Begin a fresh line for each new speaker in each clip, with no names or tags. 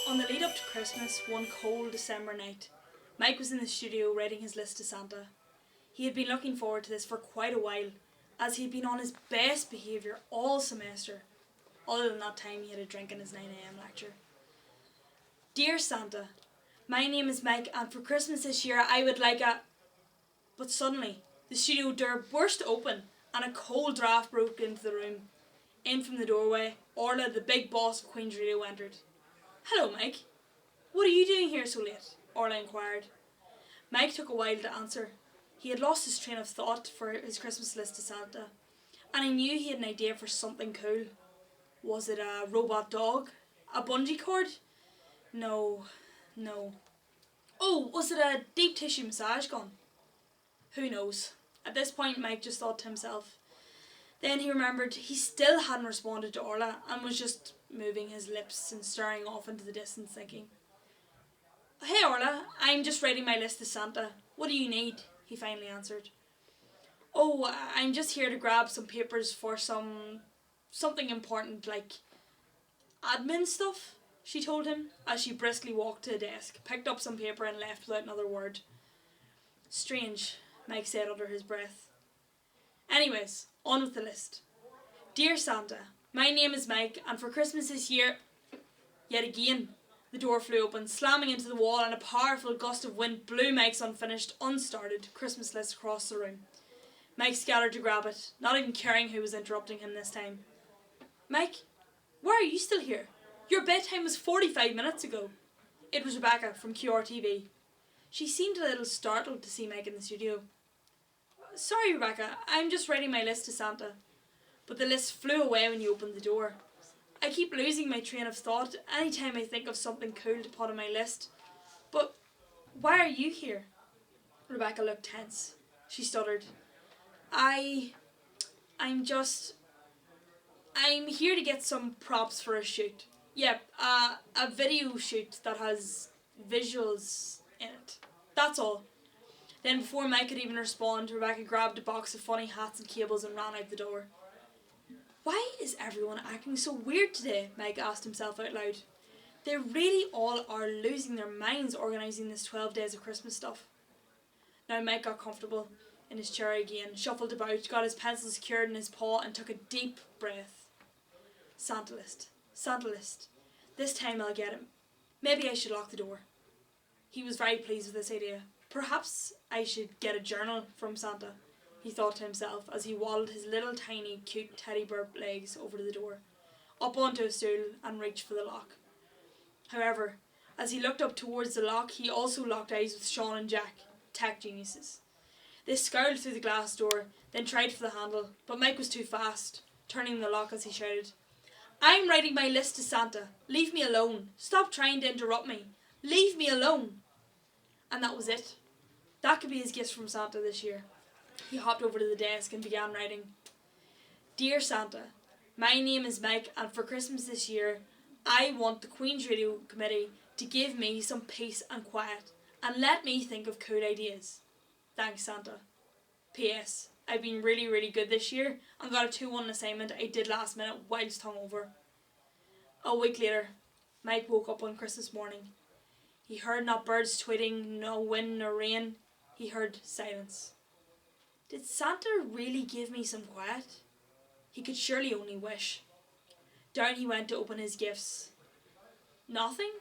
On the lead up to Christmas, one cold December night, Mike was in the studio writing his list to Santa. He had been looking forward to this for quite a while, as he had been on his best behaviour all semester, other than that time he had a drink in his 9 a.m. lecture. Dear Santa, my name is Mike, and for Christmas this year I would like a... But suddenly, the studio door burst open and a cold draught broke into the room. In from the doorway, Orla, the big boss of Queen's Radio, entered. Hello, Mike. What are you doing here so late? Orla inquired. Mike took a while to answer. He had lost his train of thought for his Christmas list to Santa, and he knew he had an idea for something cool. Was it a robot dog? A bungee cord? No. Oh, was it a deep tissue massage gun? Who knows? At this point, Mike just thought to himself. Then he remembered he still hadn't responded to Orla and was just moving his lips and staring off into the distance, thinking. Hey Orla, I'm just writing my list to Santa. What do you need? He finally answered. Oh, I'm just here to grab some papers for something important, like admin stuff, she told him as she briskly walked to the desk, picked up some paper and left without another word. Strange, Mike said under his breath. Anyways, on with the list. Dear Santa, my name is Mike, and for Christmas this year... Yet again, the door flew open, slamming into the wall, and a powerful gust of wind blew Mike's unfinished, unstarted Christmas list across the room. Mike scattered to grab it, not even caring who was interrupting him this time. Mike, why are you still here? Your bedtime was 45 minutes ago. It was Rebecca from QRTV. She seemed a little startled to see Mike in the studio. Sorry, Rebecca, I'm just writing my list to Santa. But the list flew away when you opened the door. I keep losing my train of thought anytime I think of something cool to put on my list. But why are you here? Rebecca looked tense. She stuttered. I'm here to get some props for a shoot. Yep, a video shoot that has visuals in it. That's all. Then before Mike could even respond, Rebecca grabbed a box of funny hats and cables and ran out the door. Why is everyone acting so weird today? Mike asked himself out loud. They really all are losing their minds organising this 12 days of Christmas stuff. Now Mike got comfortable in his chair again, shuffled about, got his pencil secured in his paw and took a deep breath. Santa list. This time I'll get him. Maybe I should lock the door. He was very pleased with this idea. Perhaps I should get a journal from Santa, he thought to himself as he waddled his little tiny cute teddy bear legs over to the door, up onto a stool and reached for the lock. However, as he looked up towards the lock, he also locked eyes with Sean and Jack, tech geniuses. They scowled through the glass door, then tried for the handle, but Mike was too fast, turning the lock as he shouted, I'm writing my list to Santa. Leave me alone. Stop trying to interrupt me. Leave me alone. And that was it. That could be his gift from Santa this year. He hopped over to the desk and began writing. Dear Santa, my name is Mike, and for Christmas this year, I want the Queen's Radio Committee to give me some peace and quiet, and let me think of cool ideas. Thanks, Santa. P.S. I've been really, really good this year and got a 2-1 assignment I did last minute whilst hungover. A week later, Mike woke up on Christmas morning. He heard not birds tweeting, no wind nor rain. He heard silence. Did Santa really give me some quiet? He could surely only wish. Down he went to open his gifts. Nothing?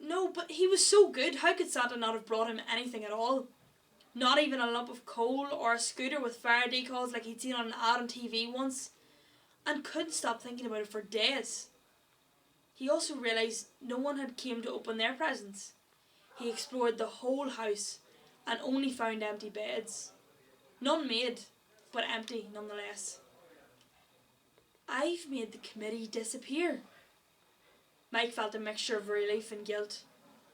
No, but he was so good. How could Santa not have brought him anything at all? Not even a lump of coal or a scooter with fire decals like he'd seen on an ad on TV once. And couldn't stop thinking about it for days. He also realised no one had came to open their presents. He explored the whole house and only found empty beds. None made, but empty nonetheless. I've made the committee disappear. Mike felt a mixture of relief and guilt.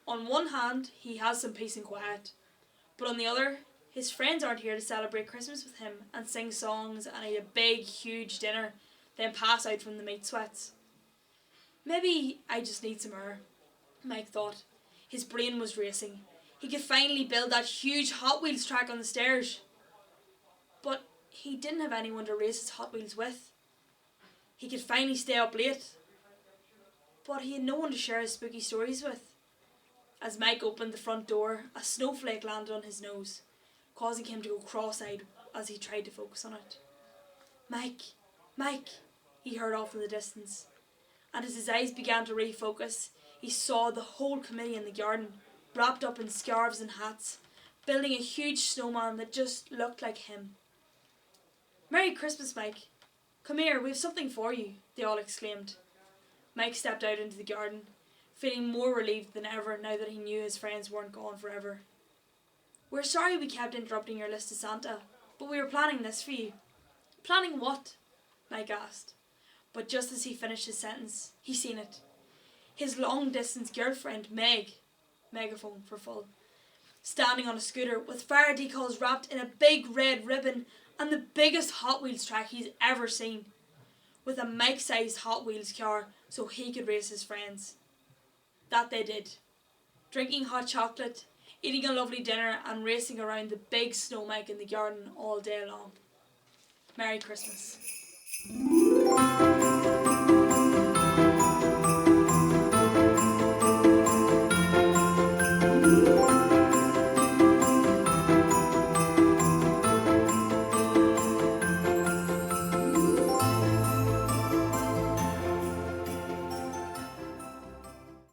On one hand, he has some peace and quiet, but on the other, his friends aren't here to celebrate Christmas with him and sing songs and eat a big, huge dinner, then pass out from the meat sweats. Maybe I just need some air, Mike thought. His brain was racing. He could finally build that huge Hot Wheels track on the stairs. But he didn't have anyone to race his Hot Wheels with. He could finally stay up late. but he had no one to share his spooky stories with. As Mike opened the front door, a snowflake landed on his nose, causing him to go cross-eyed as he tried to focus on it. "Mike, Mike," he heard off in the distance, and as his eyes began to refocus, he saw the whole committee in the garden, wrapped up in scarves and hats, building a huge snowman that just looked like him. "Merry Christmas, Mike. Come here, we have something for you," they all exclaimed. Mike stepped out into the garden, feeling more relieved than ever now that he knew his friends weren't gone forever. "We're sorry we kept interrupting your list to Santa, but we were planning this for you." "Planning what?" Mike asked. But just as he finished his sentence, he seen it. His long-distance girlfriend, Meg, megaphone for full, standing on a scooter with fire decals wrapped in a big red ribbon and the biggest Hot Wheels track he's ever seen, with a Mike-sized Hot Wheels car so he could race his friends. That they did, drinking hot chocolate, eating a lovely dinner and racing around the big snow Mike in the garden all day long. Merry Christmas.